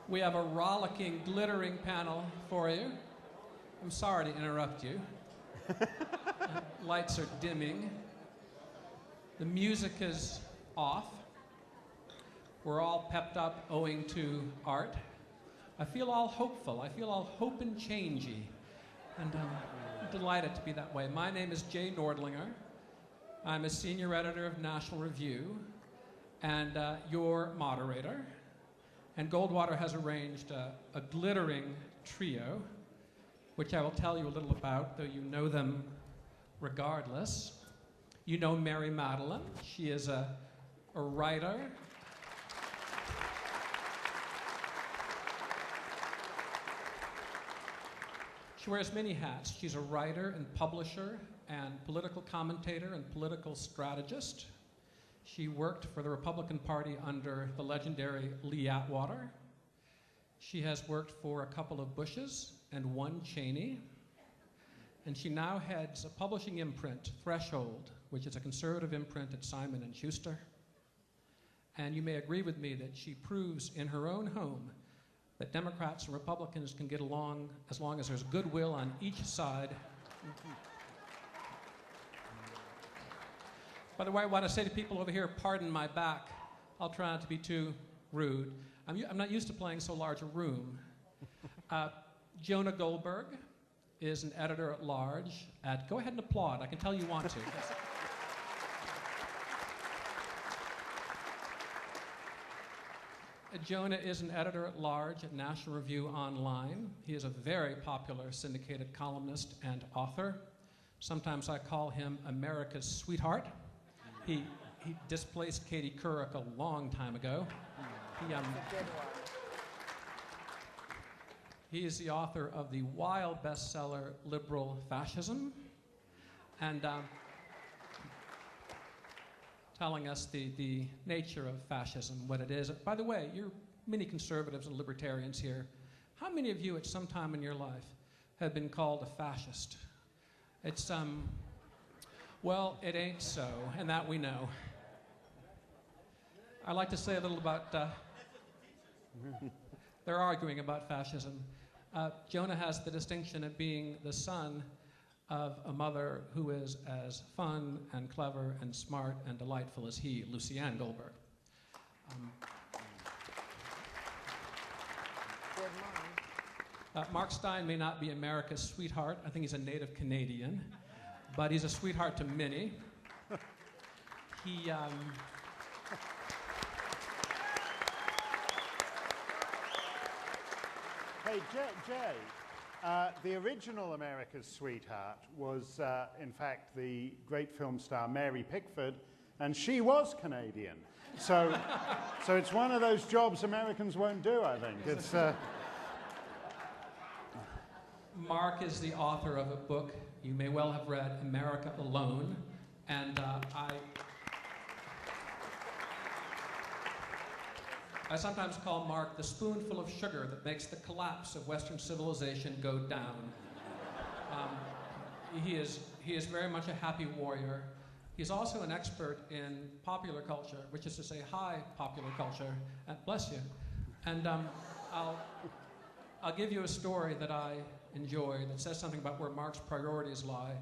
We have a rollicking, glittering panel for you. I'm sorry to interrupt you. Lights are dimming. The music is off. We're all pepped up owing to art. I feel all hopeful. I feel all hope and changey. And I'm delighted to be that way. My name is Jay Nordlinger. I'm a senior editor of National Review and your moderator. And Goldwater has arranged a glittering trio, which I will tell you a little about, though you know them regardless. You know Mary Madeline. She is a writer. She wears many hats. She's a writer and publisher and political commentator and political strategist. She worked for the Republican Party under the legendary Lee Atwater. She has worked for a couple of Bushes and one Cheney. And she now heads a publishing imprint, Threshold, which is a conservative imprint at Simon & Schuster. And you may agree with me that she proves in her own home that Democrats and Republicans can get along as long as there's goodwill on each side. By the way, I want to say to people over here, pardon my back. I'll try not to be too rude. I'm not used to playing so large a room. Jonah Goldberg is an editor-at-large at, go ahead and applaud, I can tell you want to. Jonah is an editor-at-large at National Review Online. He is a very popular syndicated columnist and author. Sometimes I call him America's sweetheart. He displaced Katie Couric a long time ago. He is the author of the wild bestseller, Liberal Fascism, and telling us the nature of fascism, what it is. By the way, you're many conservatives and libertarians here. How many of you at some time in your life have been called a fascist? It's, well, it ain't so, and that we know. I'd like to say a little about, they're arguing about fascism. Jonah has the distinction of being the son of a mother who is as fun and clever and smart and delightful as he, Lucianne Goldberg. Mark Stein may not be America's sweetheart. I think he's a native Canadian, but he's a sweetheart to many. He, Hey, Jay, the original America's Sweetheart was, in fact, the great film star Mary Pickford, and she was Canadian. So it's one of those jobs Americans won't do, I think. It's, Mark is the author of a book you may well have read, America Alone, and I sometimes call Mark the spoonful of sugar that makes the collapse of Western civilization go down. He is very much a happy warrior. He's also an expert in popular culture, which is to say high popular culture. Bless you. And I'll give you a story that I enjoy that says something about where Mark's priorities lie.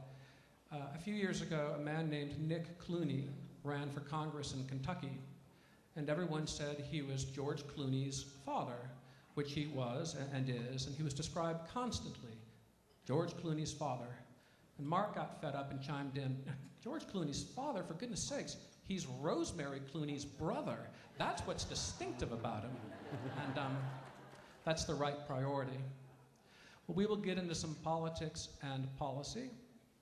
A few years ago, a man named Nick Clooney ran for Congress in Kentucky. And everyone said he was George Clooney's father, which he was and is, and he was described constantly, George Clooney's father. And Mark got fed up and chimed in, George Clooney's father, for goodness sakes, he's Rosemary Clooney's brother. That's what's distinctive about him. And that's the right priority. Well, we will get into some politics and policy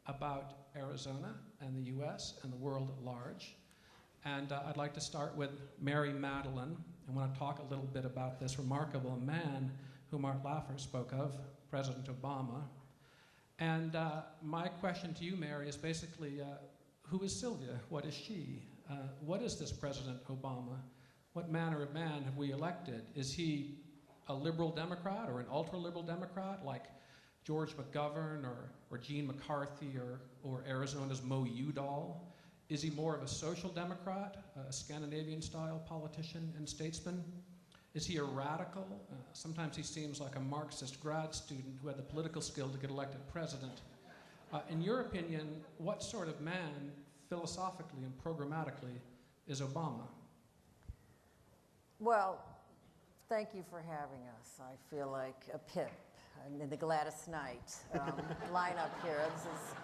about Arizona and the US and the world at large. And I'd like to start with Mary Madeline. I want to talk a little bit about this remarkable man whom Art Laffer spoke of, President Obama. And my question to you, Mary, is basically, who is Sylvia? What is she? What is this President Obama? What manner of man have we elected? Is he a liberal Democrat or an ultra-liberal Democrat like George McGovern or Gene McCarthy or Arizona's Mo Udall? Is he more of a social democrat, a Scandinavian-style politician and statesman? Is he a radical? Sometimes he seems like a Marxist grad student who had the political skill to get elected president. In your opinion, what sort of man, philosophically and programmatically, is Obama? Well, thank you for having us. I feel like a pip in the Gladys Knight lineup here. This is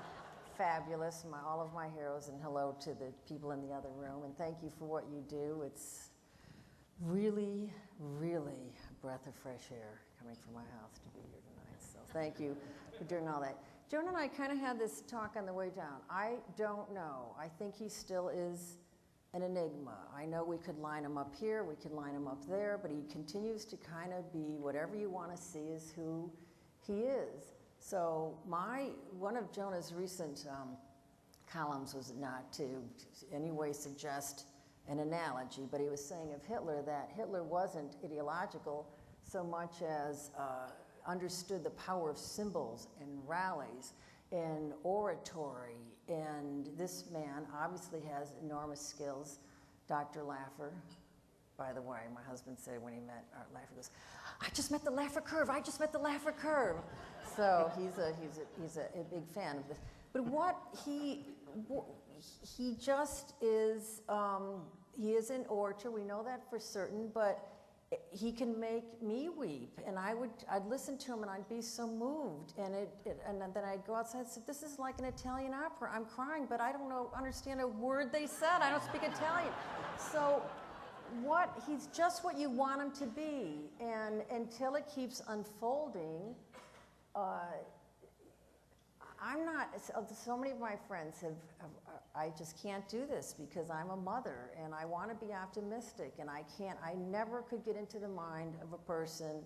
fabulous, all of my heroes, and hello to the people in the other room. And thank you for what you do. It's really, really a breath of fresh air coming from my house to be here tonight. So thank you for doing all that. Joan and I kind of had this talk on the way down. I don't know. I think he still is an enigma. I know we could line him up here, we could line him up there, but he continues to kind of be whatever you want to see is who he is. So one of Jonah's recent columns was not to any way suggest an analogy, but he was saying of Hitler that Hitler wasn't ideological so much as understood the power of symbols and rallies and oratory, and this man obviously has enormous skills. Dr. Laffer, by the way, my husband said when he met Art Laffer, he goes, I just met the Laffer curve, I just met the Laffer curve. So he's a big fan of this. But what he just is, he is an orator, we know that for certain, but he can make me weep, and I'd listen to him and I'd be so moved, and then I'd go outside and say, this is like an Italian opera. I'm crying, but I don't understand a word they said. I don't speak Italian. So he's just what you want him to be, and until it keeps unfolding, so many of my friends I just can't do this because I'm a mother and I want to be optimistic, and I never could get into the mind of a person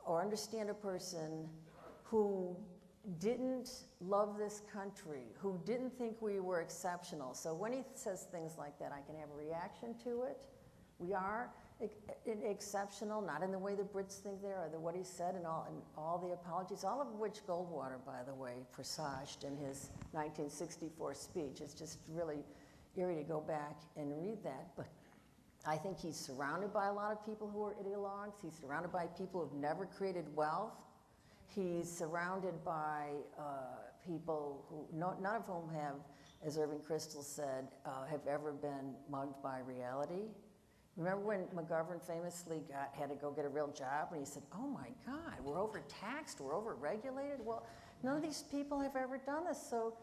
or understand a person who didn't love this country, who didn't think we were exceptional. So when he says things like that, I can have a reaction to it. We are exceptional, not in the way the Brits think they are, what he said and all the apologies, all of which Goldwater, by the way, presaged in his 1964 speech. It's just really eerie to go back and read that. But I think he's surrounded by a lot of people who are ideologues. He's surrounded by people who've never created wealth. He's surrounded by people who, none of whom have, as Irving Kristol said, have ever been mugged by reality. Remember when McGovern famously had to go get a real job, and he said, oh my God, we're overtaxed, we're overregulated? Well, none of these people have ever done this, so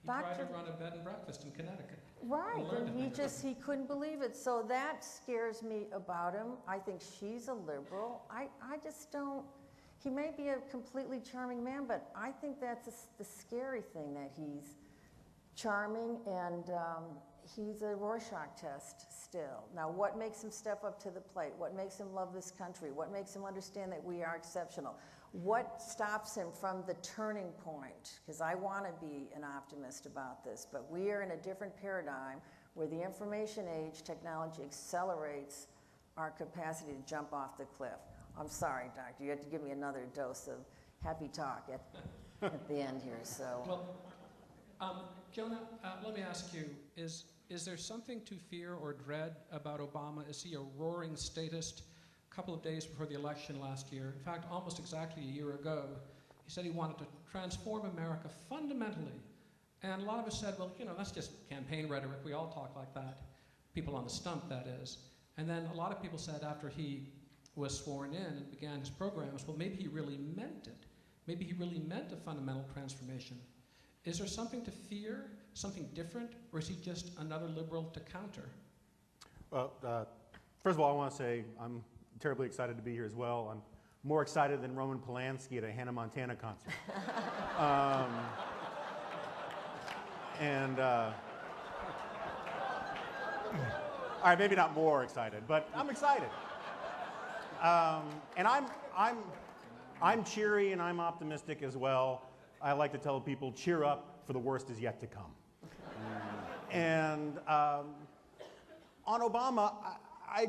he tried to run a bed and breakfast in Connecticut. Right, and he couldn't believe it. So that scares me about him. I think she's a liberal. I just don't, he may be a completely charming man, but I think that's the scary thing, that he's charming and he's a Rorschach test still. Now, what makes him step up to the plate? What makes him love this country? What makes him understand that we are exceptional? What stops him from the turning point? Because I want to be an optimist about this, but we are in a different paradigm where the information age technology accelerates our capacity to jump off the cliff. I'm sorry, doctor, you have to give me another dose of happy talk at the end here. So. Well, Jonah, let me ask you, is there something to fear or dread about Obama? Is he a roaring statist? A couple of days before the election last year, in fact, almost exactly a year ago, he said he wanted to transform America fundamentally. And a lot of us said, well, that's just campaign rhetoric. We all talk like that. People on the stump, that is. And then a lot of people said after he was sworn in and began his programs, well, maybe he really meant it. Maybe he really meant a fundamental transformation. Is there something to fear, something different, or is he just another liberal to counter? Well, first of all, I want to say I'm terribly excited to be here as well. I'm more excited than Roman Polanski at a Hannah Montana concert. All right, maybe not more excited, but I'm excited. And I'm cheery and I'm optimistic as well. I like to tell people, cheer up, for the worst is yet to come. And on Obama, I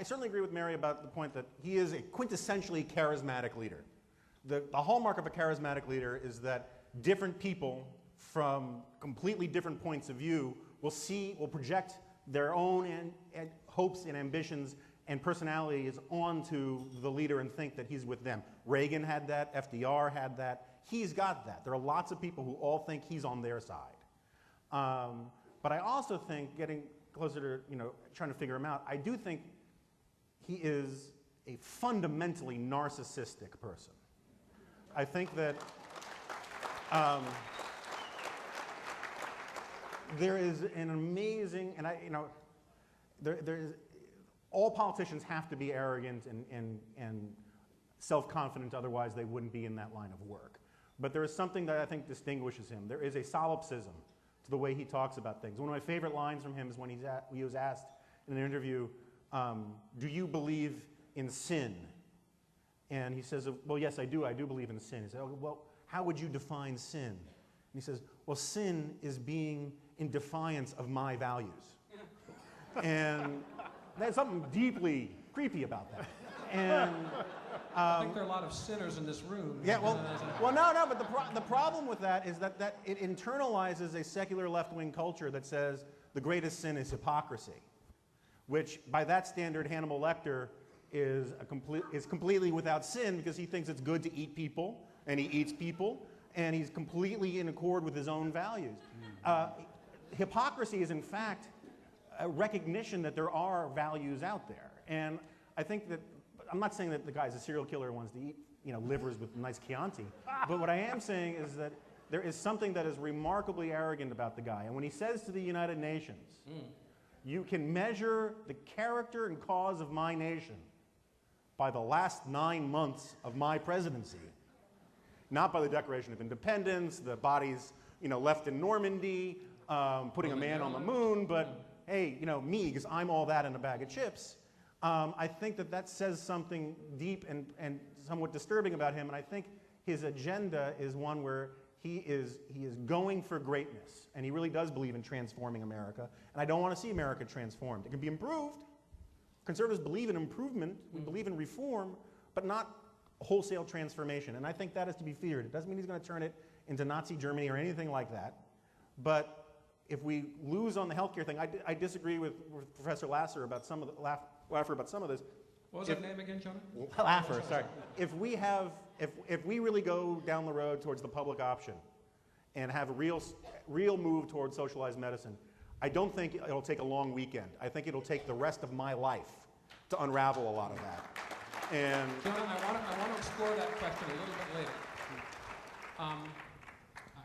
certainly agree with Mary about the point that he is a quintessentially charismatic leader. The hallmark of a charismatic leader is that different people from completely different points of view will project their own hopes and ambitions and personality is onto the leader and think that he's with them. Reagan had that, FDR had that. He's got that. There are lots of people who all think he's on their side. But I also think, getting closer to, trying to figure him out, I do think he is a fundamentally narcissistic person. I think that there is an amazing, and all politicians have to be arrogant and self-confident, otherwise they wouldn't be in that line of work. But there is something that I think distinguishes him. There is a solipsism to the way he talks about things. One of my favorite lines from him is when he was asked in an interview, do you believe in sin? And he says, well, yes, I do believe in sin. He said, oh, well, how would you define sin? And he says, well, sin is being in defiance of my values. And there's something deeply creepy about that. And I think there are a lot of sinners in this room. yeah, well, no, but the problem with that is that it internalizes a secular left-wing culture that says the greatest sin is hypocrisy, which, by that standard, Hannibal Lecter is completely without sin because he thinks it's good to eat people, and he eats people, and he's completely in accord with his own values. Hypocrisy is, in fact, a recognition that there are values out there. And I think that, I'm not saying that the guy's a serial killer who wants to eat livers with nice Chianti, but what I am saying is that there is something that is remarkably arrogant about the guy. And when he says to the United Nations, you can measure the character and cause of my nation by the last 9 months of my presidency, not by the Declaration of Independence, the bodies left in Normandy, putting a man on the moon, but hey, me, because I'm all that in a bag of chips. I think that says something deep and somewhat disturbing about him, and I think his agenda is one where he is going for greatness, and he really does believe in transforming America, and I don't want to see America transformed. It can be improved. Conservatives believe in improvement, we believe in reform, but not wholesale transformation, and I think that is to be feared. It doesn't mean he's going to turn it into Nazi Germany or anything like that, but if we lose on the healthcare thing, I disagree with Professor Lasser about some of the Laffer about some of this. What was that name again, Jonah? Laffer, sorry. If we really go down the road towards the public option and have a real move towards socialized medicine, I don't think it'll take a long weekend. I think it'll take the rest of my life to unravel a lot of that. And Jonah, I want to explore that question a little bit later. I'm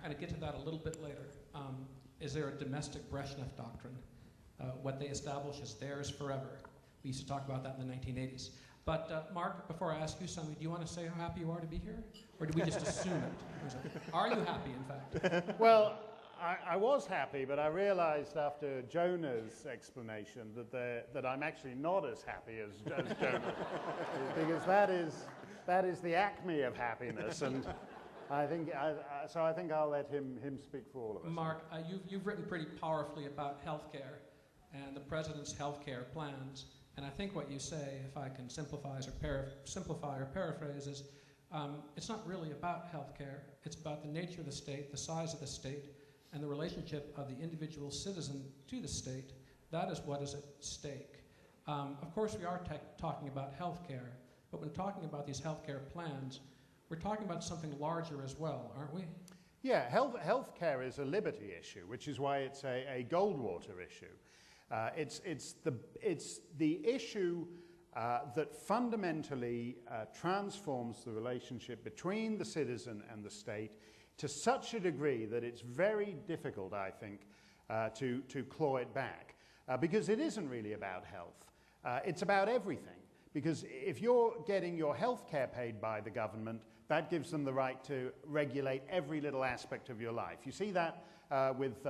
going to get to that a little bit later. Is there a domestic Brezhnev doctrine? What they establish is theirs forever. We used to talk about that in the 1980s. But Mark, before I ask you something, do you want to say how happy you are to be here? Or do we just assume it? Are you happy, in fact? Well, I was happy, but I realized after Jonah's explanation that I'm actually not as happy as Jonah. Because that is the acme of happiness. And I think I'll let him speak for all of us. Mark, you've written pretty powerfully about healthcare and the president's healthcare plans. And I think what you say, if I can simplify or paraphrase, is it's not really about healthcare. It's about the nature of the state, the size of the state, and the relationship of the individual citizen to the state. That is what is at stake. Of course, we are talking about healthcare, but when talking about these healthcare plans, we're talking about something larger as well, aren't we? Yeah, healthcare is a liberty issue, which is why it's a Goldwater issue. It's the issue that fundamentally transforms the relationship between the citizen and the state to such a degree that it's very difficult, I think, to claw it back. Because it isn't really about health. It's about everything. Because if you're getting your health care paid by the government, that gives them the right to regulate every little aspect of your life. You see that with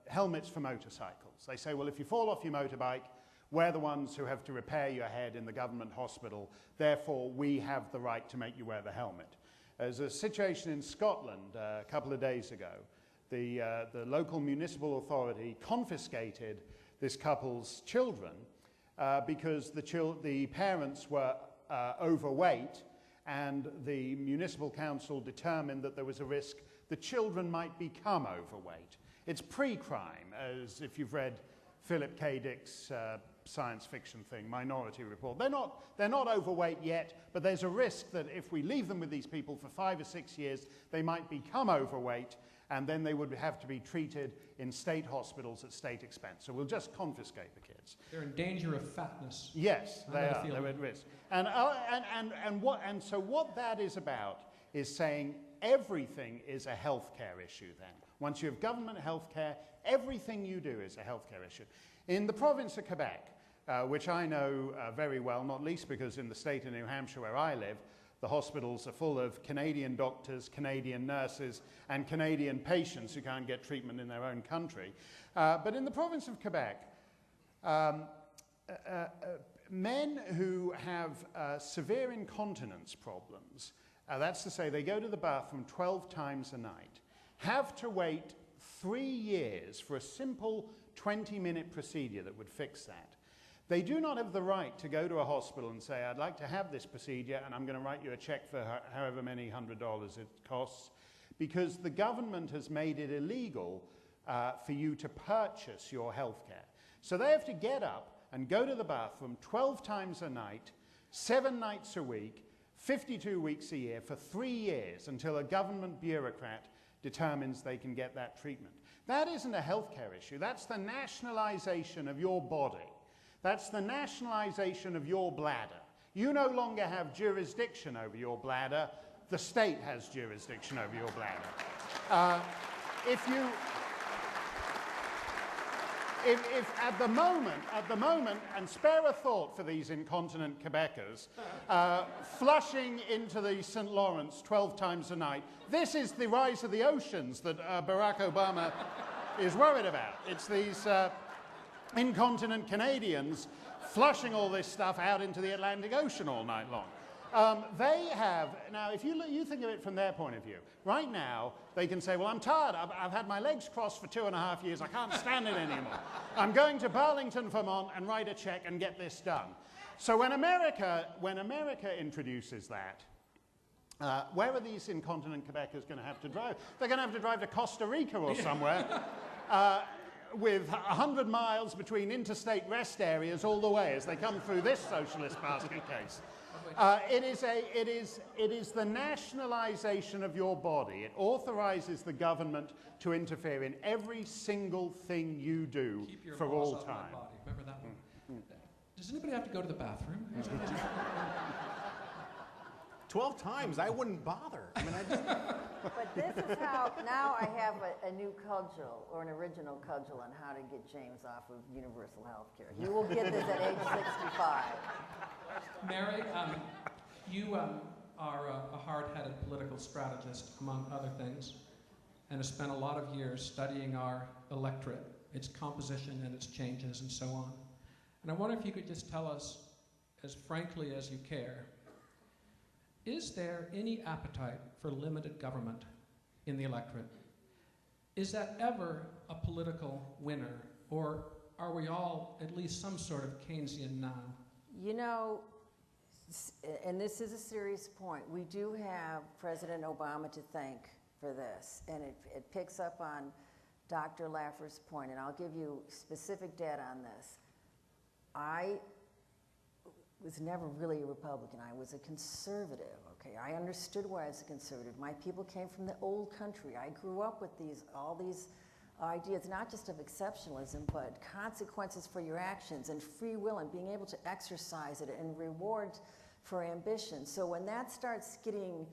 helmets for motorcycles. They say, well, if you fall off your motorbike, we're the ones who have to repair your head in the government hospital. Therefore, we have the right to make you wear the helmet. There's a situation in Scotland a couple of days ago. The local municipal authority confiscated this couple's children because the parents were overweight, and the municipal council determined that there was a risk the children might become overweight. It's pre-crime, as if you've read Philip K. Dick's science fiction thing, Minority Report. They're not overweight yet, but there's a risk that if we leave them with these people for 5 or 6 years, they might become overweight, and then they would have to be treated in state hospitals at state expense. So we'll just confiscate the kids. They're in danger of fatness. Yes, they are. They're at risk. And so what that is about is saying everything is a healthcare issue then. Once you have government healthcare, everything you do is a healthcare issue. In the province of Quebec, which I know very well, not least because in the state of New Hampshire where I live, the hospitals are full of Canadian doctors, Canadian nurses, and Canadian patients who can't get treatment in their own country. But in the province of Quebec, men who have severe incontinence problems, that's to say they go to the bathroom 12 times a night, have to wait 3 years for a simple 20-minute procedure that would fix that. They do not have the right to go to a hospital and say, I'd like to have this procedure and I'm going to write you a check for however many $100 it costs, because the government has made it illegal for you to purchase your health care. So they have to get up and go to the bathroom 12 times a night, 7 nights a week, 52 weeks a year for 3 years until a government bureaucrat determines they can get that treatment. That isn't a healthcare issue. That's the nationalization of your body. That's the nationalization of your bladder. You no longer have jurisdiction over your bladder. The state has jurisdiction over your bladder. If at the moment, and spare a thought for these incontinent Quebecers, flushing into the St. Lawrence 12 times a night, this is the rise of the oceans that Barack Obama is worried about. It's these incontinent Canadians flushing all this stuff out into the Atlantic Ocean all night long. They have, now if you think of it from their point of view, right now they can say, well, I'm tired, I've had my legs crossed for 2.5 years, I can't stand it anymore. I'm going to Burlington, Vermont and write a check and get this done. So when America introduces that, where are these incontinent Quebecers going to have to drive? They're going to have to drive to Costa Rica or somewhere with 100 miles between interstate rest areas all the way as they come through this socialist basket case. It is the nationalization of your body. It authorizes the government to interfere in every single thing you do for all time. Remember that one? Does anybody have to go to the bathroom? 12 times, I wouldn't bother. I mean, But this is how, now I have a new cudgel, or an original cudgel, on how to get James off of universal health care. You will get this at age 65. Mary, you are a hard-headed political strategist, among other things, and have spent a lot of years studying our electorate, its composition and its changes and so on. And I wonder if you could just tell us, as frankly as you care, is there any appetite for limited government in the electorate? Is that ever a political winner, or are we all at least some sort of Keynesian now? You know, and this is a serious point, we do have President Obama to thank for this, and it picks up on Dr. Laffer's point, and I'll give you specific data on this. I was never really a Republican. I was a conservative, okay? I understood why I was a conservative. My people came from the old country. I grew up with all these ideas, not just of exceptionalism, but consequences for your actions and free will and being able to exercise it and rewards for ambition. So when that starts getting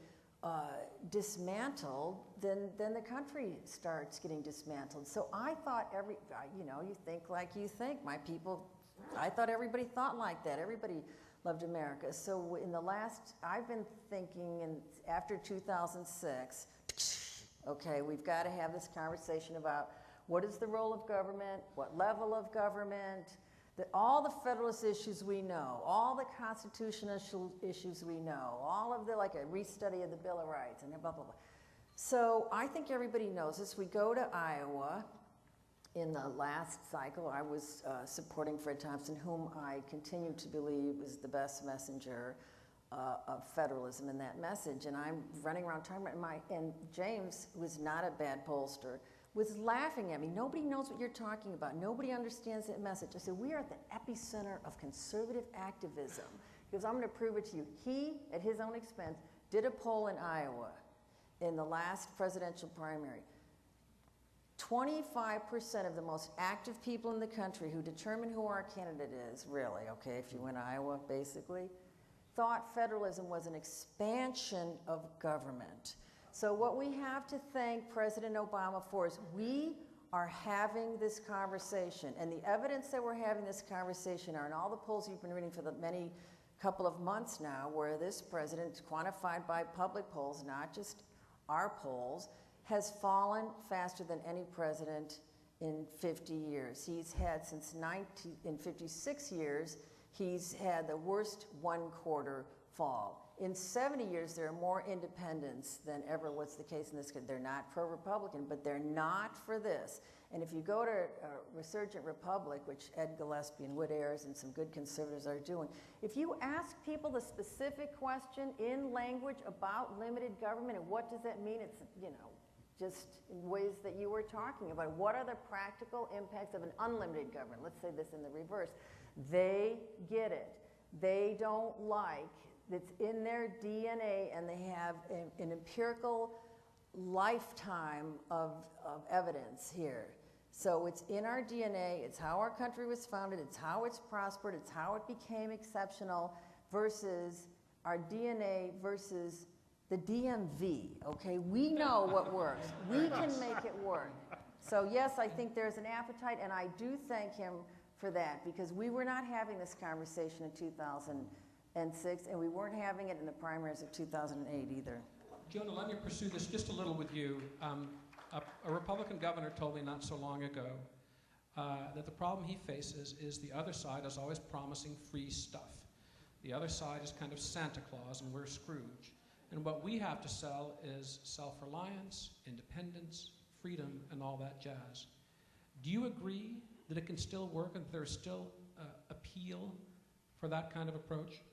dismantled, then the country starts getting dismantled. So I thought you think like you think. My people, I thought everybody thought like that. Everybody loved America. So in the last, I've been thinking, after 2006, okay, we've got to have this conversation about what is the role of government, what level of government, all the Federalist issues we know, all the constitutional issues we know, all of like a restudy of the Bill of Rights and blah, blah, blah. So I think everybody knows this. We go to Iowa. In the last cycle, I was supporting Fred Thompson, whom I continue to believe is the best messenger of federalism in that message. And I'm running around talking about and James was not a bad pollster, was laughing at me. Nobody knows what you're talking about. Nobody understands that message. I said, we are at the epicenter of conservative activism. He goes, I'm going to prove it to you. He, at his own expense, did a poll in Iowa in the last presidential primary. 25% of the most active people in the country who determine who our candidate is, really, okay, if you win Iowa, basically, thought federalism was an expansion of government. So what we have to thank President Obama for is we are having this conversation, and the evidence that we're having this conversation are in all the polls you've been reading for the many couple of months now, where this president, quantified by public polls, not just our polls, has fallen faster than any president in 50 years. He's had in 56 years, he's had the worst one-quarter fall. In 70 years, there are more independents than ever was the case in this country. They're not pro-Republican, but they're not for this. And if you go to Resurgent Republic, which Ed Gillespie and Wood Ayers and some good conservatives are doing, if you ask people the specific question in language about limited government and what does that mean, it's, you know, just in ways that you were talking about. What are the practical impacts of an unlimited government? Let's say this in the reverse. They get it. They don't like, it's in their DNA, and they have an empirical lifetime of evidence here. So it's in our DNA, it's how our country was founded, it's how it's prospered, it's how it became exceptional, versus our DNA versus the DMV, okay? We know what works. We can make it work. So yes, I think there's an appetite, and I do thank him for that, because we were not having this conversation in 2006, and we weren't having it in the primaries of 2008 either. Jonah, let me pursue this just a little with you. A Republican governor told me not so long ago that the problem he faces is the other side is always promising free stuff. The other side is kind of Santa Claus, and we're Scrooge. And what we have to sell is self-reliance, independence, freedom, and all that jazz. Do you agree that it can still work and there's still appeal for that kind of approach?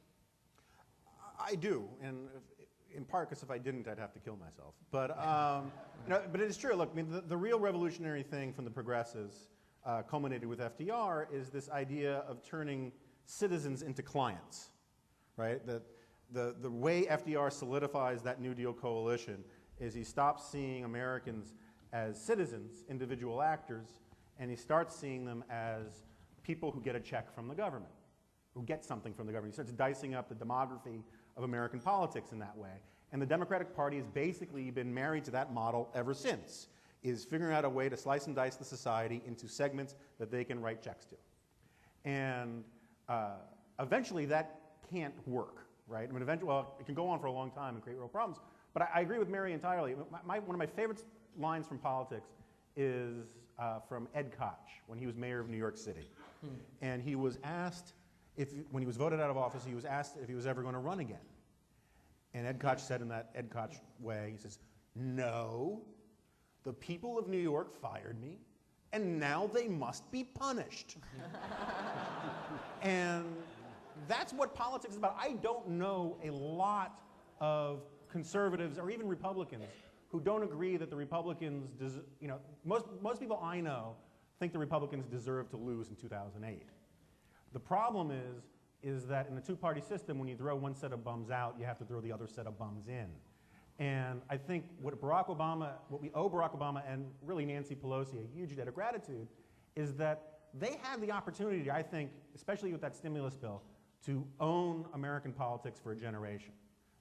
I do, and in part because if I didn't, I'd have to kill myself. But, no, but it is true. Look, I mean, the real revolutionary thing from the progressives, culminated with FDR, is this idea of turning citizens into clients, right? The way FDR solidifies that New Deal coalition is he stops seeing Americans as citizens, individual actors, and he starts seeing them as people who get a check from the government, who get something from the government. He starts dicing up the demography of American politics in that way. And the Democratic Party has basically been married to that model ever since, is figuring out a way to slice and dice the society into segments that they can write checks to. And eventually that can't work, right? I mean, eventually, well, it can go on for a long time and create real problems. But I agree with Mary entirely. One of my favorite lines from politics is from Ed Koch, when he was mayor of New York City. And he was asked, when he was voted out of office, he was asked if he was ever going to run again. And Ed Koch said in that Ed Koch way, he says, "No, the people of New York fired me, and now they must be punished." And that's what politics is about. I don't know a lot of conservatives or even Republicans who don't agree that the Republicans, you know, most people I know think the Republicans deserve to lose in 2008. The problem is that in a two-party system, when you throw one set of bums out, you have to throw the other set of bums in. And I think what we owe Barack Obama and really Nancy Pelosi a huge debt of gratitude is that they had the opportunity, I think, especially with that stimulus bill, to own American politics for a generation.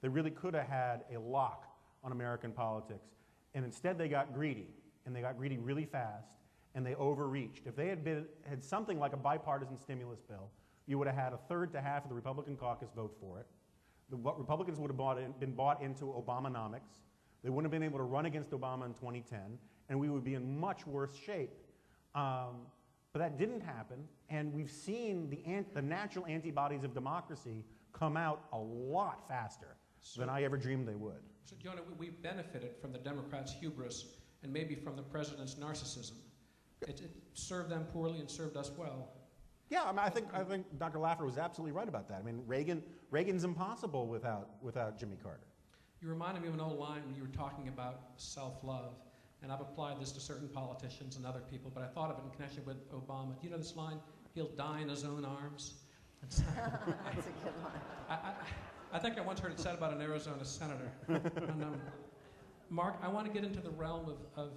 They really could have had a lock on American politics. And instead they got greedy, and they got greedy really fast, and they overreached. If they had something like a bipartisan stimulus bill, you would have had a third to half of the Republican caucus vote for it. Republicans would have been bought into Obamanomics. They wouldn't have been able to run against Obama in 2010, and we would be in much worse shape. But that didn't happen, and we've seen the natural antibodies of democracy come out a lot faster than I ever dreamed they would. So, Jonah, we benefited from the Democrats' hubris and maybe from the president's narcissism. It served them poorly and served us well. Yeah, I mean, I think Dr. Laffer was absolutely right about that. I mean, Reagan's impossible without Jimmy Carter. You reminded me of an old line when you were talking about self-love. and I've applied this to certain politicians and other people, but I thought of it in connection with Obama. Do you know this line? He'll die in his own arms. That's a good line. I think I once heard it said about an Arizona senator. And, Mark, I want to get into the realm of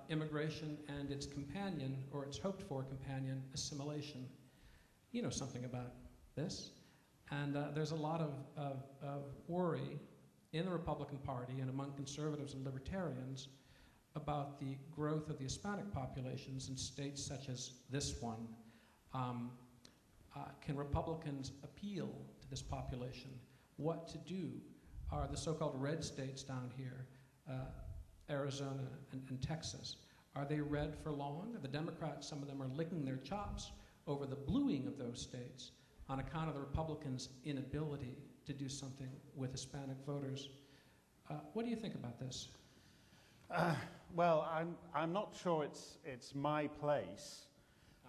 immigration and its companion, or its hoped-for companion, assimilation. You know something about this. And there's a lot of worry in the Republican Party and among conservatives and libertarians about the growth of the Hispanic populations in states such as this one. Can Republicans appeal to this population? What to do? Are the so-called red states down here, Arizona and Texas, are they red for long? The Democrats, some of them are licking their chops over the bluing of those states on account of the Republicans' inability to do something with Hispanic voters. What do you think about this? Well, I'm not sure it's my place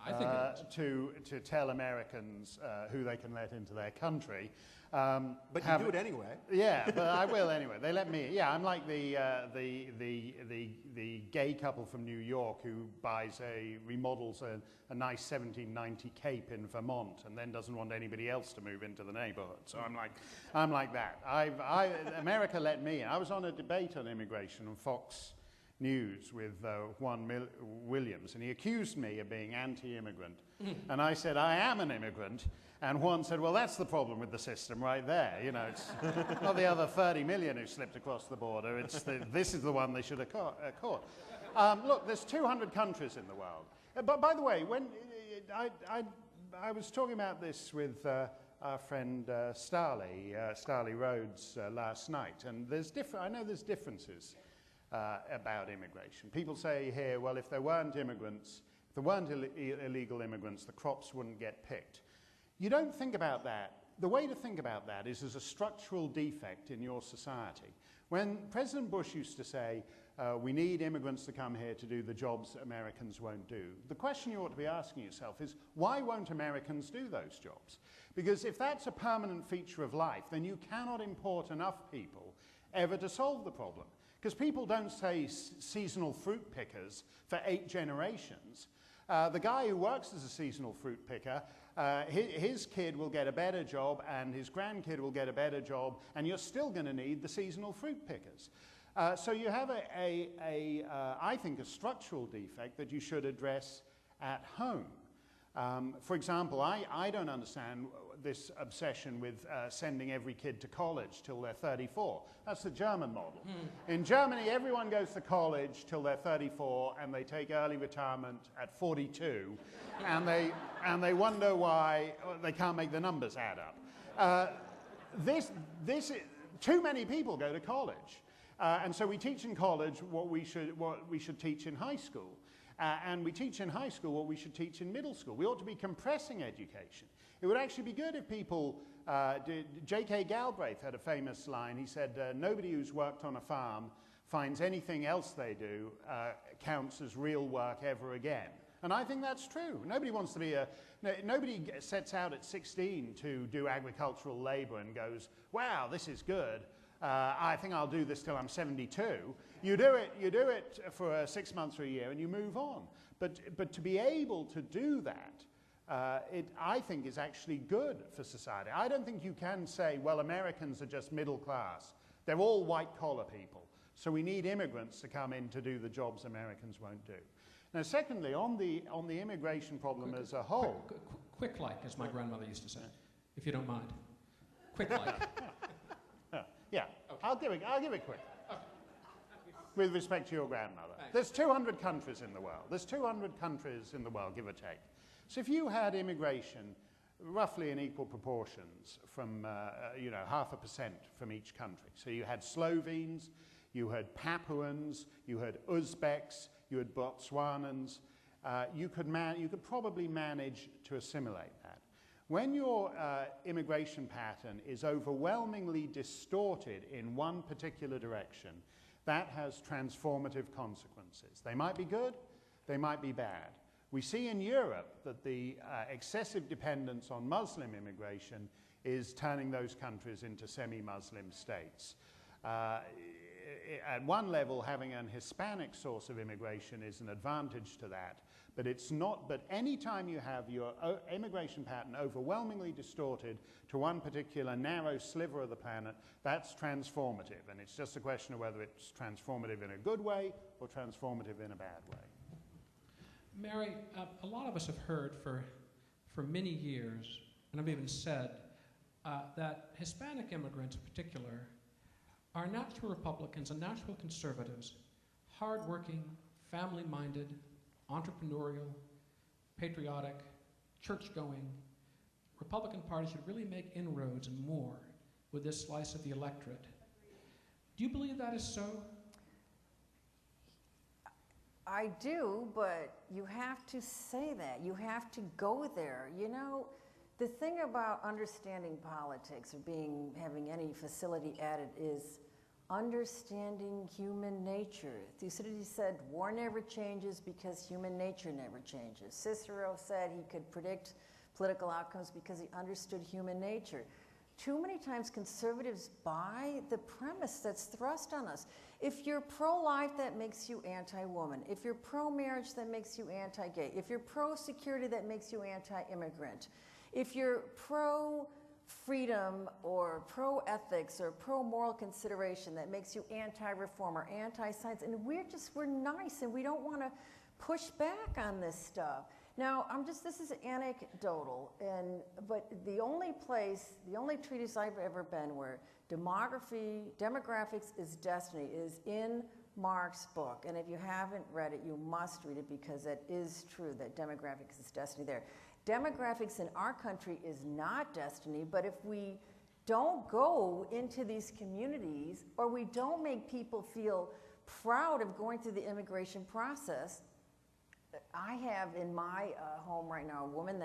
I think it is. to tell Americans who they can let into their country. But you do it anyway. Yeah, but I will anyway. They let me. Yeah, I'm like the gay couple from New York who remodels a nice 1790 Cape in Vermont and then doesn't want anybody else to move into the neighborhood. So I'm like that. America let me in. I was on a debate on immigration on Fox News with Juan Williams, and he accused me of being anti-immigrant. And I said, I am an immigrant. And Juan said, well, that's the problem with the system right there. You know, it's not the other 30 million who slipped across the border. This is the one they should have caught. Look, there's 200 countries in the world. But by the way, when I was talking about this with our friend Starley Rhodes last night, and I know there's differences about immigration. People say here, well, if there weren't illegal immigrants, the crops wouldn't get picked. You don't think about that. The way to think about that is as a structural defect in your society. When President Bush used to say, we need immigrants to come here to do the jobs that Americans won't do, the question you ought to be asking yourself is, why won't Americans do those jobs? Because if that's a permanent feature of life, then you cannot import enough people ever to solve the problem. Because people don't say seasonal fruit pickers for 8 generations. The guy who works as a seasonal fruit picker, his kid will get a better job and his grandkid will get a better job, and you're still going to need the seasonal fruit pickers. So you have I think, a structural defect that you should address at home. For example, I don't understand this obsession with sending every kid to college till they're 34. That's the German model. In Germany, everyone goes to college till they're 34, and they take early retirement at 42, and they wonder why they can't make the numbers add up. Too many people go to college, and so we teach in college what we should teach in high school. And we teach in high school what we should teach in middle school. We ought to be compressing education. It would actually be good if people, J.K. Galbraith had a famous line. He said, nobody who's worked on a farm finds anything else they do counts as real work ever again. And I think that's true. Nobody wants to be nobody sets out at 16 to do agricultural labor and goes, wow, this is good. I think I'll do this till I'm 72. You do it for 6 months or a year and you move on. But to be able to do that, I think is actually good for society. I don't think you can say, well, Americans are just middle class. They're all white-collar people. So we need immigrants to come in to do the jobs Americans won't do. Now, secondly, on the immigration problem as a whole... Quick like, as my grandmother used to say, if you don't mind. Quick like. Yeah, okay. I'll give it quick. Okay. With respect to your grandmother. Thanks. There's 200 countries in the world. There's 200 countries in the world, give or take. So if you had immigration roughly in equal proportions from, 0.5% from each country. So you had Slovenes, you had Papuans, you had Uzbeks, you had Botswanans. You could probably manage to assimilate that. When your immigration pattern is overwhelmingly distorted in one particular direction, that has transformative consequences. They might be good, they might be bad. We see in Europe that the excessive dependence on Muslim immigration is turning those countries into semi-Muslim states. at one level, having an Hispanic source of immigration is an advantage to that. But it's not, but any time you have your immigration pattern overwhelmingly distorted to one particular narrow sliver of the planet, that's transformative. And it's just a question of whether it's transformative in a good way or transformative in a bad way. Mary, a lot of us have heard for many years, and I've even said, that Hispanic immigrants in particular are natural Republicans and natural conservatives, hardworking, family-minded, entrepreneurial, patriotic, church-going. Republican Party should really make inroads and more with this slice of the electorate. Do you believe that is so? I do, but you have to say that. You have to go there. You know, the thing about understanding politics or having any facility at it is understanding human nature. Thucydides said, war never changes because human nature never changes. Cicero said he could predict political outcomes because he understood human nature. Too many times conservatives buy the premise that's thrust on us. If you're pro-life, that makes you anti-woman. If you're pro-marriage, that makes you anti-gay. If you're pro-security, that makes you anti-immigrant. If you're pro-freedom or pro-ethics or pro-moral consideration, that makes you anti-reform or anti-science. And we're nice and we don't want to push back on this stuff. Now, this is anecdotal, but the only treatise I've ever been where demographics is destiny is in Mark's book. And if you haven't read it, you must read it because it is true that demographics is destiny there. Demographics in our country is not destiny, but if we don't go into these communities or we don't make people feel proud of going through the immigration process. I have in my home right now a woman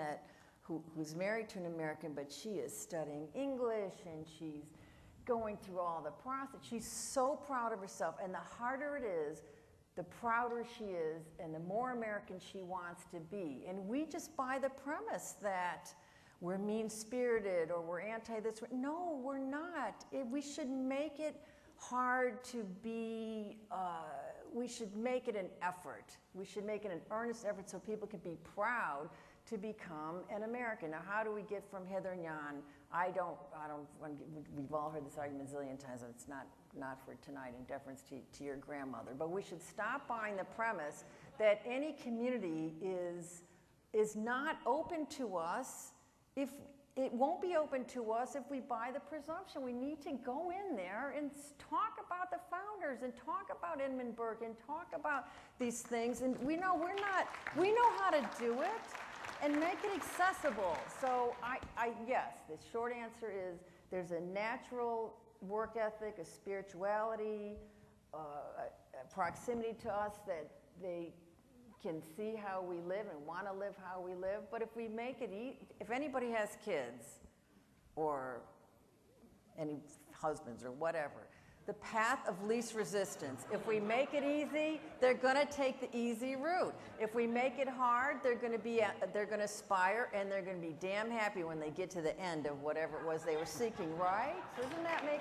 who's married to an American, but she is studying English and she's going through all the process. She's so proud of herself, and the harder it is, the prouder she is and the more American she wants to be. And we just buy the premise that we're mean-spirited or we're anti-this. No, we're not. We should make it hard to be, we should make it an effort. We should make it an earnest effort so people can be proud to become an American. Now, how do we get from hither and yon? We've all heard this argument a zillion times, and it's not for tonight in deference to your grandmother, but we should stop buying the premise that any community is not open to us. If it won't be open to us if we buy the presumption. We need to go in there and talk about the founders and talk about Edmund Burke and talk about these things. And we know how to do it and make it accessible. So yes, the short answer is there's a natural work ethic, a spirituality, a proximity to us that they can see how we live and want to live how we live. But if we make it if anybody has kids or any husbands or whatever, the path of least resistance. If we make it easy, they're going to take the easy route. If we make it hard, they're going to aspire and they're going to be damn happy when they get to the end of whatever it was they were seeking, right? Doesn't that make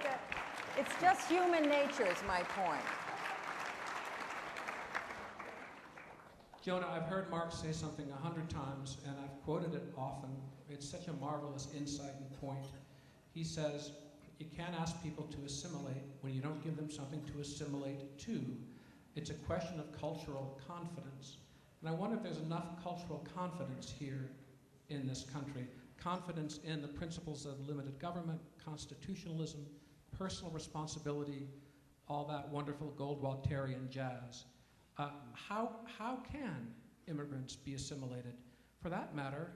it's just human nature is my point. Jonah, I've heard Mark say something 100 times, and I've quoted it often. It's such a marvelous insight and point. He says, you can't ask people to assimilate when you don't give them something to assimilate to. It's a question of cultural confidence. And I wonder if there's enough cultural confidence here in this country. Confidence in the principles of limited government, constitutionalism, personal responsibility, all that wonderful Goldwaterian jazz. How can immigrants be assimilated? For that matter,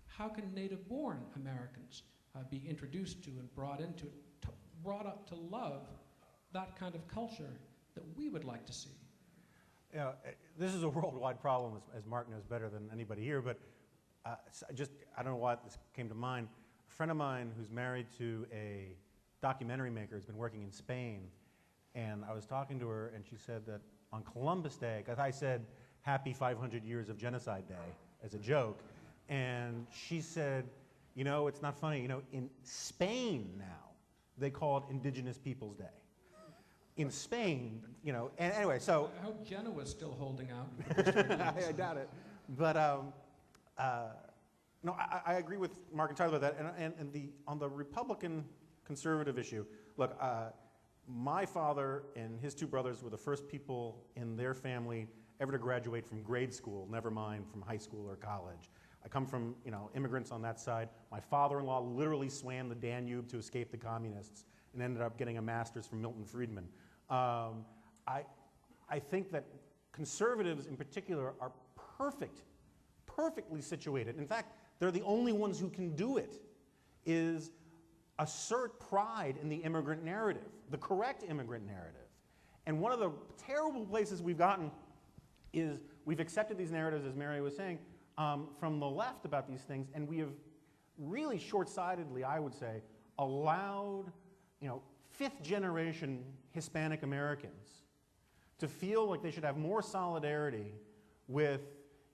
how can native-born Americans be introduced to and brought up to love that kind of culture that we would like to see? Yeah, this is a worldwide problem, as Mark knows better than anybody here, but I don't know why this came to mind. A friend of mine who's married to a documentary maker has been working in Spain, and I was talking to her, and she said that on Columbus Day, because I said, happy 500 years of genocide day as a joke, and she said, you know, it's not funny, you know, in Spain now, they call it Indigenous Peoples Day. in Spain, you know, and anyway, so. I hope Genoa's still holding out. I doubt it. But no, I agree with Mark entirely about that. And on the Republican conservative issue, look, my father and his two brothers were the first people in their family ever to graduate from grade school, never mind from high school or college. I come from, you know, immigrants on that side. My father-in-law literally swam the Danube to escape the communists and ended up getting a master's from Milton Friedman. I think that conservatives in particular are perfectly situated. In fact, they're the only ones who can do it, is assert pride in the immigrant narrative, the correct immigrant narrative. And one of the terrible places we've gotten is we've accepted these narratives, as Mary was saying, from the left about these things, and we have really short-sightedly, I would say, allowed, you know, fifth-generation Hispanic Americans to feel like they should have more solidarity with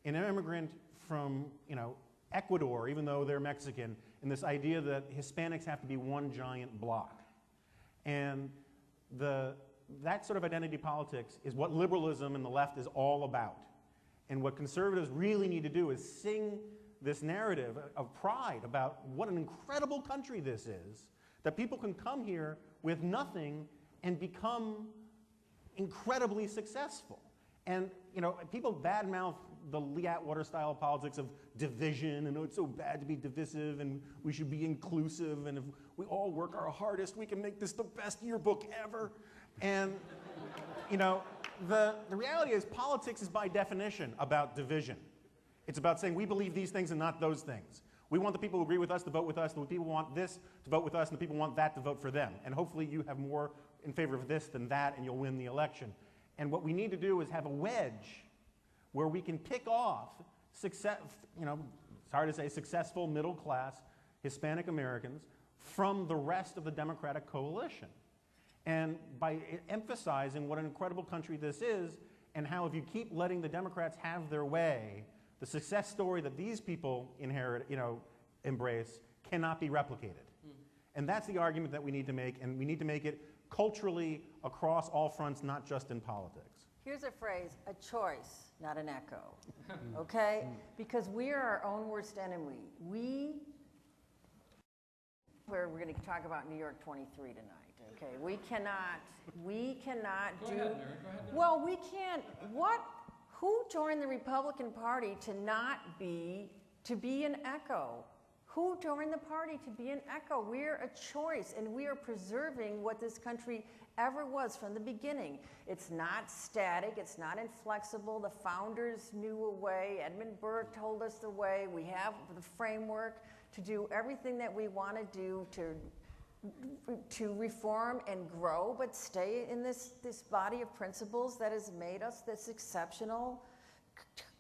an immigrant from, you know, Ecuador, even though they're Mexican, and this idea that Hispanics have to be one giant block. And that sort of identity politics is what liberalism and the left is all about. And what conservatives really need to do is sing this narrative of pride about what an incredible country this is, that people can come here with nothing and become incredibly successful. And, you know, people badmouth the Lee Atwater style of politics of division, and oh, it's so bad to be divisive, and we should be inclusive, and if we all work our hardest, we can make this the best yearbook ever. And, you know, the reality is politics is by definition about division. It's about saying we believe these things and not those things. We want the people who agree with us to vote with us, the people who want this to vote with us, and the people who want that to vote for them. And hopefully you have more in favor of this than that, and you'll win the election. And what we need to do is have a wedge where we can pick off success, you know, it's hard to say, successful middle-class Hispanic Americans from the rest of the Democratic coalition. And by emphasizing what an incredible country this is, and how if you keep letting the Democrats have their way, the success story that these people inherit, you know, embrace, cannot be replicated. And that's the argument that we need to make, and we need to make it culturally across all fronts, not just in politics. Here's a phrase, a choice, not an echo, okay? Because we are our own worst enemy. We're going to talk about New York 23 tonight, okay? We cannot Go do, ahead, Mary, go ahead. well, we can't, who joined the Republican Party to be an echo? Who joined the party to be an echo? We're a choice, and we are preserving what this country ever was from the beginning. It's not static, it's not inflexible. The founders knew a way. Edmund Burke told us the way. We have the framework to do everything that we want to do to reform and grow, but stay in this body of principles that has made us this exceptional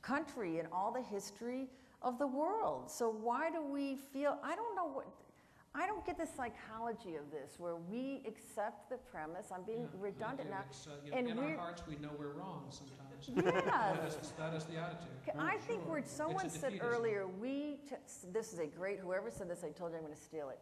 country in all the history of the world. So why do we feel, I don't get the psychology of this, where we accept the premise, I'm being redundant now, You know, in our hearts we know we're wrong sometimes. Yes. that is the attitude. I think where someone said defeatism. earlier, this is a great, whoever said this, I told you I'm going to steal it.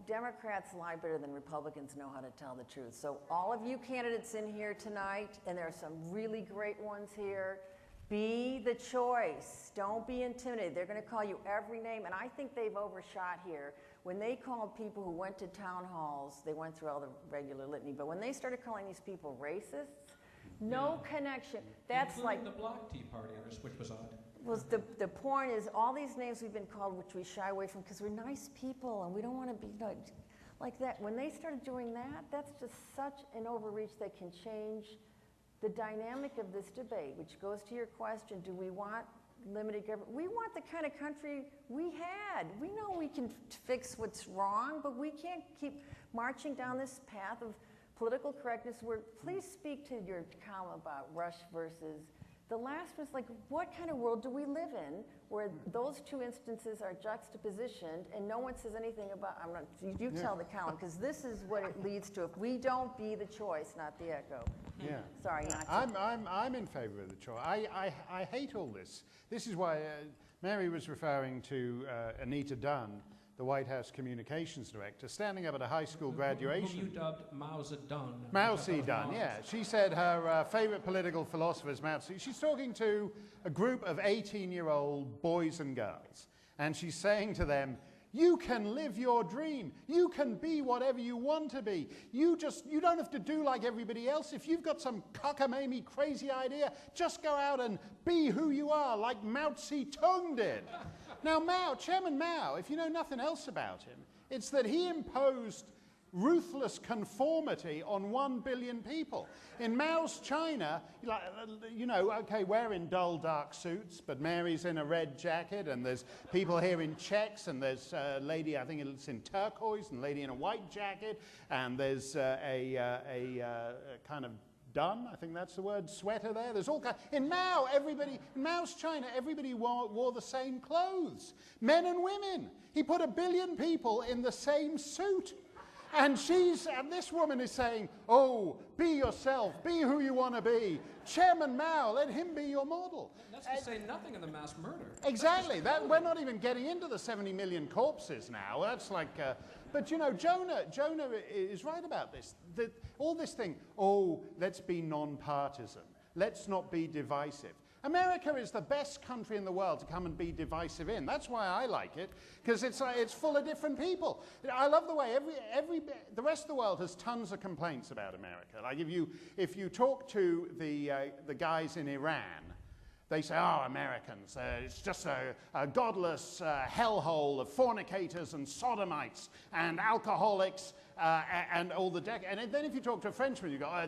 Democrats lie better than Republicans know how to tell the truth. So all of you candidates in here tonight, and there are some really great ones here, be the choice. Don't be intimidated. They're going to call you every name, and I think they've overshot here. When they called people who went to town halls, they went through all the regular litany, but when they started calling these people racists, no connection. That's including like the Bloc Tea Party, which was odd. Was the point is all these names we've been called, which we shy away from because we're nice people and we don't want to be like that. When they started doing that, that's just such an overreach that can change the dynamic of this debate, which goes to your question, do we want limited government? We want the kind of country we had. We know we can fix what's wrong, but we can't keep marching down this path of political correctness where, please speak to your column about Rush versus, the last was like, what kind of world do we live in where those two instances are juxtapositioned and no one says anything about, you tell the column, because this is what it leads to if we don't be the choice, not the echo. Yeah. Sorry, not I'm in favor of the choice. I hate all this. This is why Mary was referring to Anita Dunn, the White House communications director, standing up at a high school graduation. Whom you dubbed Mao Zedong. Mao Zedong, yeah. She said her favorite political philosopher is Mao Zedong. She's talking to a group of 18-year-old boys and girls, and she's saying to them, you can live your dream. You can be whatever you want to be. You don't have to do like everybody else. If you've got some cockamamie crazy idea, just go out and be who you are, like Mao Zedong did. Now Chairman Mao, if you know nothing else about him, it's that he imposed ruthless conformity on 1 billion people. In Mao's China, okay, we're in dull dark suits, but Mary's in a red jacket, and there's people here in checks, and there's a lady, I think it's in turquoise, and a lady in a white jacket, and there's a kind of dun, I think that's the word, sweater there. There's all kinds. In Mao's China, everybody wore the same clothes, men and women. He put 1 billion people in the same suit. And this woman is saying, oh, be yourself, be who you want to be. Chairman Mao, let him be your model. That's to say nothing of the mass murder. Exactly. We're not even getting into the 70 million corpses now. That's like, but you know, Jonah is right about this. All this thing, oh, let's be non-partisan. Let's not be divisive. America is the best country in the world to come and be divisive in. That's why I like it, because it's full of different people. I love the way the rest of the world has tons of complaints about America. Like if you talk to the guys in Iran, they say, oh, Americans, it's just a godless hellhole of fornicators and sodomites and alcoholics and all the deck. And then if you talk to a Frenchman, you go, oh,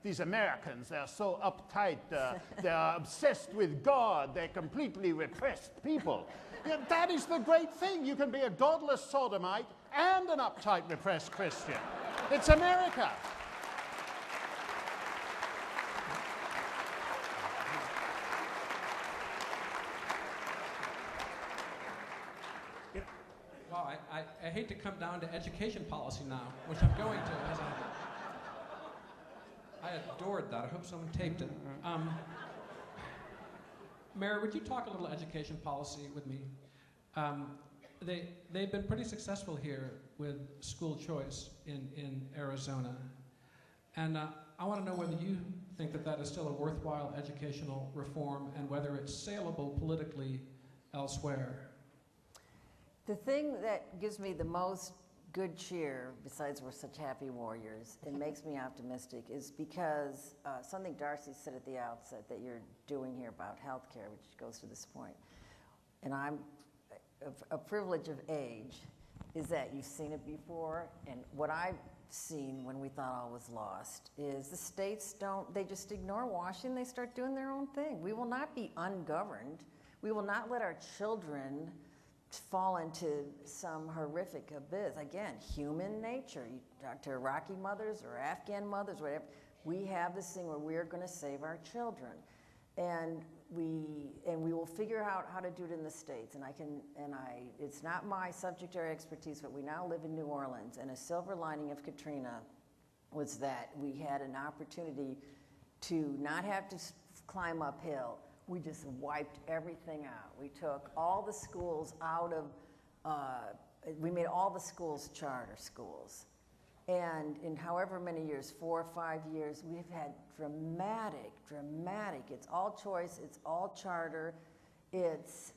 these Americans, they're so uptight, they're obsessed with God, they're completely repressed people. Yeah, that is the great thing. You can be a godless sodomite and an uptight, repressed Christian. It's America. Wow, I hate to come down to education policy now, which I'm going to. As I adored that. I hope someone taped it. Mary, would you talk a little education policy with me? They've been pretty successful here with school choice in Arizona. And I want to know whether you think that is still a worthwhile educational reform and whether it's saleable politically elsewhere. The thing that gives me the most good cheer, besides we're such happy warriors, and makes me optimistic, is because something Darcy said at the outset that you're doing here about healthcare, which goes to this point, and I'm a privilege of age, is that you've seen it before, and what I've seen when we thought all was lost is the states they just ignore Washington, they start doing their own thing. We will not be ungoverned. We will not let our children fall into some horrific abyss. Again, human nature. You talk to Iraqi mothers or Afghan mothers, whatever. We have this thing where we're going to save our children, and we will figure out how to do it in the States. It's not my subject area expertise, but we now live in New Orleans, and a silver lining of Katrina was that we had an opportunity to not have to climb uphill. We just wiped everything out. We took all the schools out of, we made all the schools charter schools. And in however many years, 4 or 5 years, we've had dramatic, it's all choice, it's all charter, it's,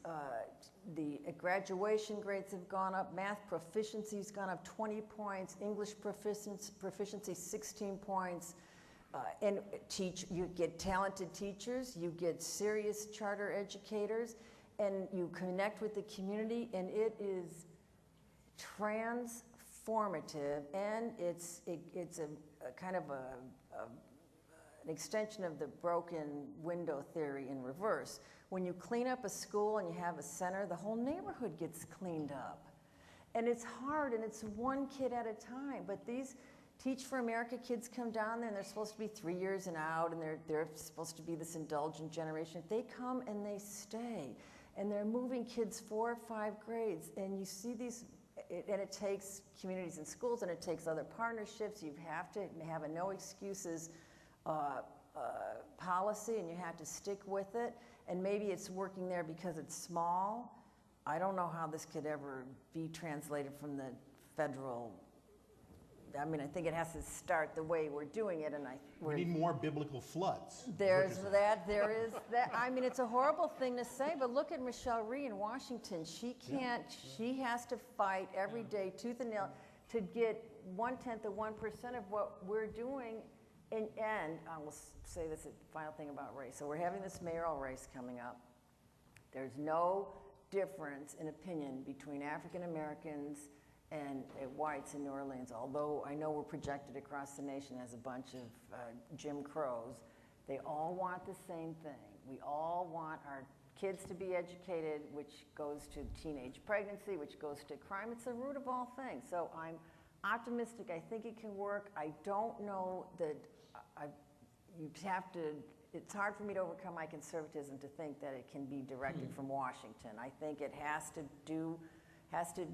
the graduation grades have gone up, math proficiency's gone up 20 points, English proficiency 16 points, and you get talented teachers, you get serious charter educators, and you connect with the community, and it is transformative, and it's a kind of an extension of the broken window theory in reverse. When you clean up a school and you have a center, the whole neighborhood gets cleaned up. And it's hard, and it's one kid at a time, but these Teach for America kids come down there, and they're supposed to be 3 years and out, and they're supposed to be this indulgent generation. They come and they stay, and they're moving kids 4 or 5 grades, and you see these, and it takes communities and schools, and it takes other partnerships. You have to have a no excuses policy, and you have to stick with it, and maybe it's working there because it's small, I don't know how this could ever be translated from the federal. I mean, I think it has to start the way we're doing it, and We need more biblical floods. there's that, there is that. I mean, it's a horrible thing to say, but look at Michelle Rhee in Washington. She can't, she has to fight every day, tooth and nail, to get 1/10 of 1% of what we're doing. And I will say this final thing about race. So we're having this mayoral race coming up. There's no difference in opinion between African Americans and whites in New Orleans, although I know we're projected across the nation as a bunch of Jim Crows. They all want the same thing. We all want our kids to be educated, which goes to teenage pregnancy, which goes to crime. It's the root of all things. So I'm optimistic. I think it can work. I don't know that you have to, it's hard for me to overcome my conservatism to think that it can be directed from Washington. I think it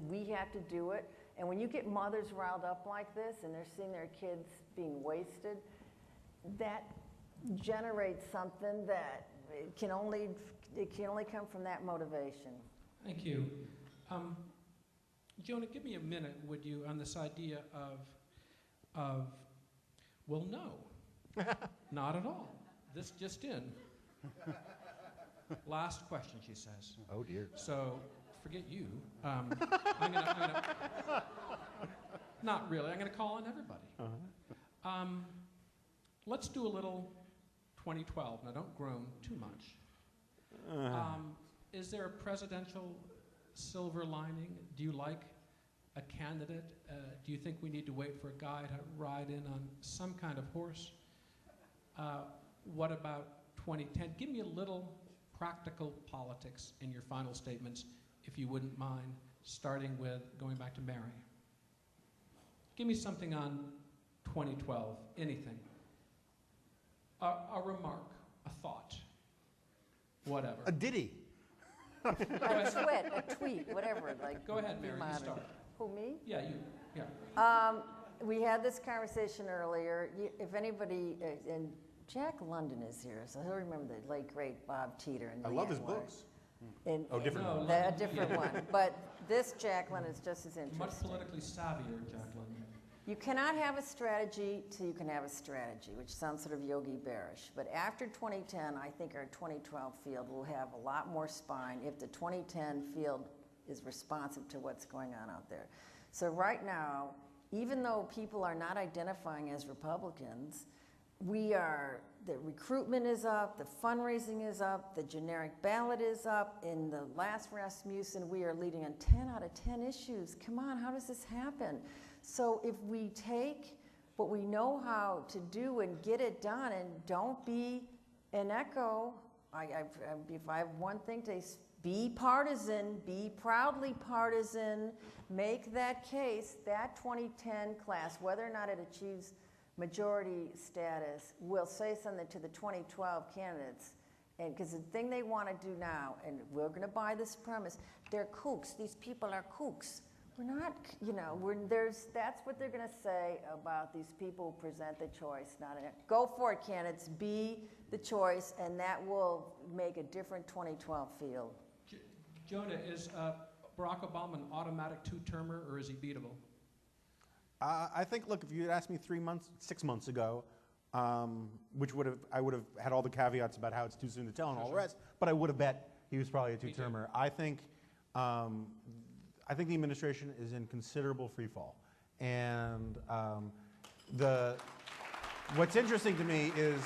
we have to do it. And when you get mothers riled up like this and they're seeing their kids being wasted, that generates something that it can only come from that motivation. Thank you. Jonah, give me a minute, would you, on this idea of well, no, not at all. This just in. Last question, she says. Oh, dear. So, forget you. I'm gonna not really. I'm gonna call on everybody. Let's do a little 2012. Now, don't groan too much. Is there a presidential silver lining? Do you like a candidate? Do you think we need to wait for a guy to ride in on some kind of horse? What about 2010? Give me a little practical politics in your final statements, if you wouldn't mind, starting with going back to Mary. Give me something on 2012, anything. A remark, a thought, whatever. A ditty. A twit, a tweet, whatever. Like, go ahead, Mary, you start. Who, me? Yeah, you. Yeah. We had this conversation earlier. If anybody, and Jack London is here, so he'll remember the late, great Bob Teeter. And I love his books. And, different one. A different one. But this Jack London is just as interesting. Much politically savvier, Jack London. You cannot have a strategy till you can have a strategy, which sounds sort of Yogi Bearish. But after 2010, I think our 2012 field will have a lot more spine if the 2010 field is responsive to what's going on out there. So right now, even though people are not identifying as Republicans, the recruitment is up, the fundraising is up, the generic ballot is up. In the last Rasmussen, we are leading on 10 out of 10 issues. Come on, how does this happen? So if we take what we know how to do and get it done and don't be an echo, if I have one thing to say, be partisan, be proudly partisan, make that case, that 2010 class, whether or not it achieves majority status, will say something to the 2012 candidates. And because the thing they want to do now, and we're going to buy this premise, they're kooks. These people are kooks. We're not, that's what they're going to say about these people who present the choice. Go for it, candidates. Be the choice, and that will make a different 2012 field. Jonah, is Barack Obama an automatic two-termer, or is he beatable? I think, look, if you had asked me 6 months ago, which I would have had all the caveats about how it's too soon to tell and all the rest, but I would have bet he was probably a two-termer. I think the administration is in considerable free fall. And what's interesting to me is,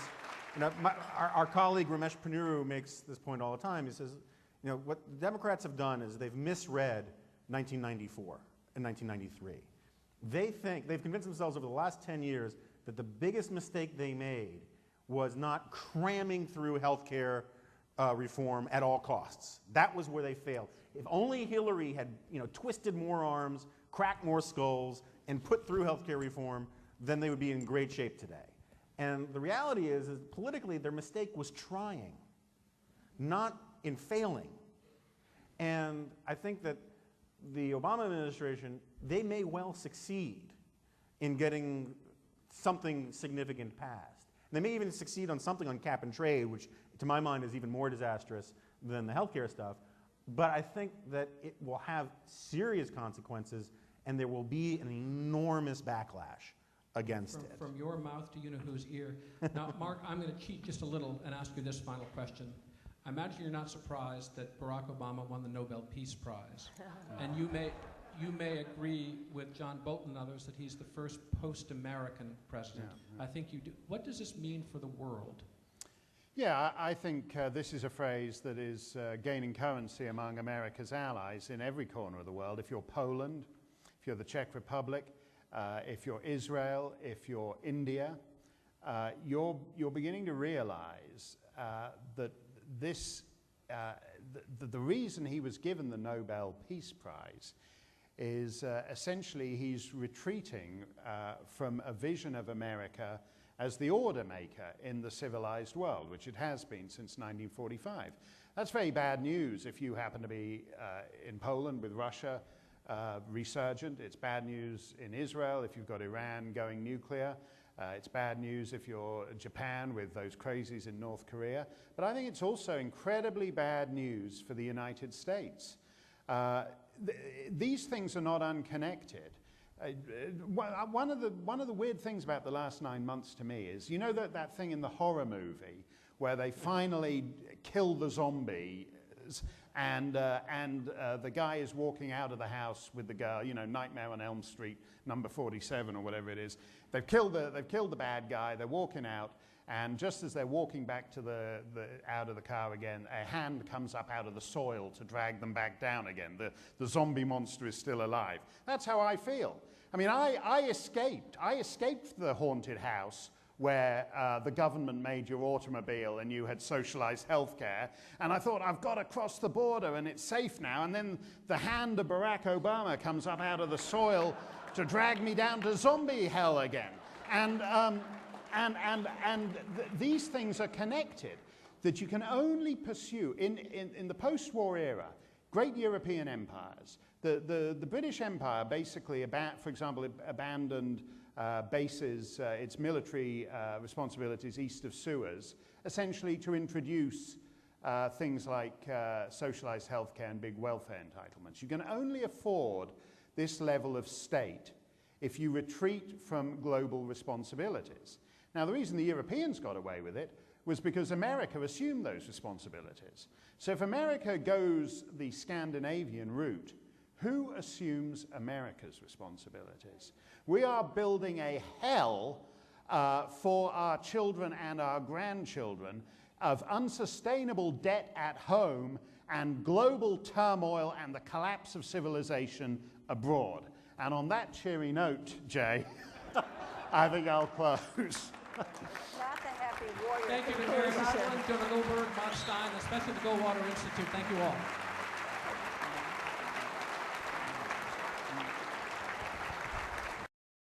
our colleague Ramesh Ponnuru makes this point all the time. He says, what the Democrats have done is they've misread 1994 and 1993. They've convinced themselves over the last 10 years that the biggest mistake they made was not cramming through health care reform at all costs. That was where they failed. If only Hillary had twisted more arms, cracked more skulls, and put through health care reform, then they would be in great shape today. And the reality is politically their mistake was trying, not in failing. And I think that the Obama administration, they may well succeed in getting something significant passed. They may even succeed on something on cap and trade, which to my mind is even more disastrous than the healthcare stuff. but I think that it will have serious consequences, and there will be an enormous backlash against it. From your mouth to you-know-whose ear. Now, Mark, I'm going to cheat just a little and ask you this final question. I imagine you're not surprised that Barack Obama won the Nobel Peace Prize. And you may agree with John Bolton and others that he's the first post-American president. I think you do. What does this mean for the world? Yeah, I think this is a phrase that is gaining currency among America's allies in every corner of the world. If you're Poland, if you're the Czech Republic, if you're Israel, if you're India, you're beginning to realize that this, the reason he was given the Nobel Peace Prize is essentially he's retreating from a vision of America as the order maker in the civilized world, which it has been since 1945. That's very bad news if you happen to be in Poland with Russia resurgent. It's bad news in Israel if you've got Iran going nuclear. It's bad news if you're Japan with those crazies in North Korea. But I think it's also incredibly bad news for the United States. These things are not unconnected. One of the weird things about the last 9 months to me is, you know that thing in the horror movie where they finally kill the zombies and the guy is walking out of the house with the girl, you know, Nightmare on Elm Street, number 47 or whatever it is. They've killed the bad guy, they're walking out, and just as they're walking back to out of the car again, a hand comes up out of the soil to drag them back down again. The zombie monster is still alive. That's how I feel. I mean, I escaped the haunted house where the government made your automobile and you had socialized healthcare, and I thought, I've got to cross the border and it's safe now, and then the hand of Barack Obama comes up out of the soil to drag me down to zombie hell again. These things are connected, that you can only pursue in the post-war era. Great European empires. The British Empire basically, for example, abandoned bases, its military responsibilities east of Suez, essentially to introduce things like socialized healthcare and big welfare entitlements. You can only afford this level of state if you retreat from global responsibilities. Now, the reason the Europeans got away with it was because America assumed those responsibilities. So if America goes the Scandinavian route, who assumes America's responsibilities? We are building a hell for our children and our grandchildren of unsustainable debt at home and global turmoil and the collapse of civilization abroad. And on that cheery note, Jay, I think I'll close. Not the happy warrior. Thank you to Mary Madeline, Jonah Goldberg, Mark Stein, especially the Goldwater Institute. Thank you all.